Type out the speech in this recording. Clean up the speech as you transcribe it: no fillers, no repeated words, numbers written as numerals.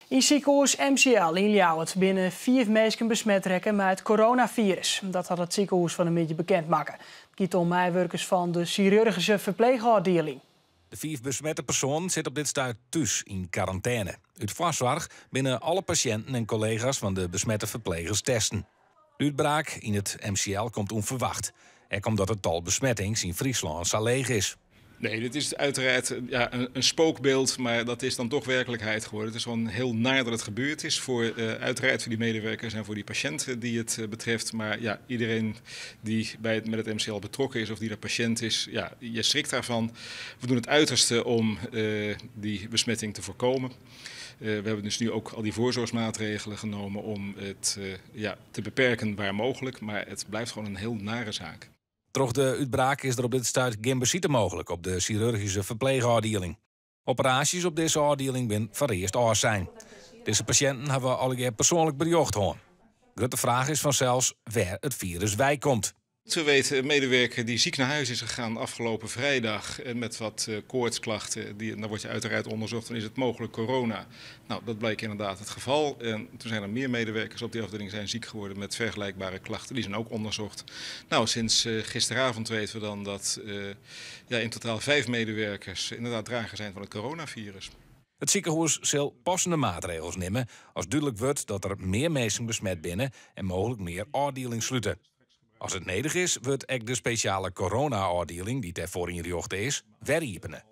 In ziekenhuis MCL in Ljouwert binnen 4 mensen besmet raken met het coronavirus. Dat had het ziekenhuis van een beetje bekend maken. Het gaat om medewerkers van de chirurgische verpleegafdeling. De 4 besmette personen zitten op dit stuit thuis in quarantaine. Uit voorzorg binnen alle patiënten en collega's van de besmette verplegers testen. De uitbraak in het MCL komt onverwacht. En omdat het tal besmettings in Friesland zo leeg is. Nee, dit is uiteraard een spookbeeld, maar dat is dan toch werkelijkheid geworden. Het is gewoon heel naar dat het gebeurd is, uiteraard voor die medewerkers en voor die patiënten die het betreft. Maar ja, iedereen die met het MCL betrokken is of die er patiënt is, ja, je schrikt daarvan. We doen het uiterste om die besmetting te voorkomen. We hebben dus nu ook al die voorzorgsmaatregelen genomen om het te beperken waar mogelijk, maar het blijft gewoon een heel nare zaak. Door de uitbraak is er op dit stuit geen visite mogelijk op de chirurgische verpleegafdeling. Operaties op deze afdeling zijn voor eerst af zijn. Deze patiënten hebben we al persoonlijk bericht hoor. De vraag is vanzelfs waar het virus bij komt. We weten een medewerker die ziek naar huis is gegaan afgelopen vrijdag met wat koortsklachten. Dan wordt je uiteraard onderzocht, dan is het mogelijk corona. Nou, dat bleek inderdaad het geval. En toen zijn er meer medewerkers op die afdeling zijn ziek geworden met vergelijkbare klachten. Die zijn ook onderzocht. Nou, sinds gisteravond weten we dan dat in totaal 5 medewerkers inderdaad drager zijn van het coronavirus. Het ziekenhuis zal passende maatregels nemen als duidelijk wordt dat er meer mensen besmet binnen en mogelijk meer afdelingen sluiten. Als het nodig is, wordt ook de speciale corona-afdeling die daarvoor inricht is, weer openen.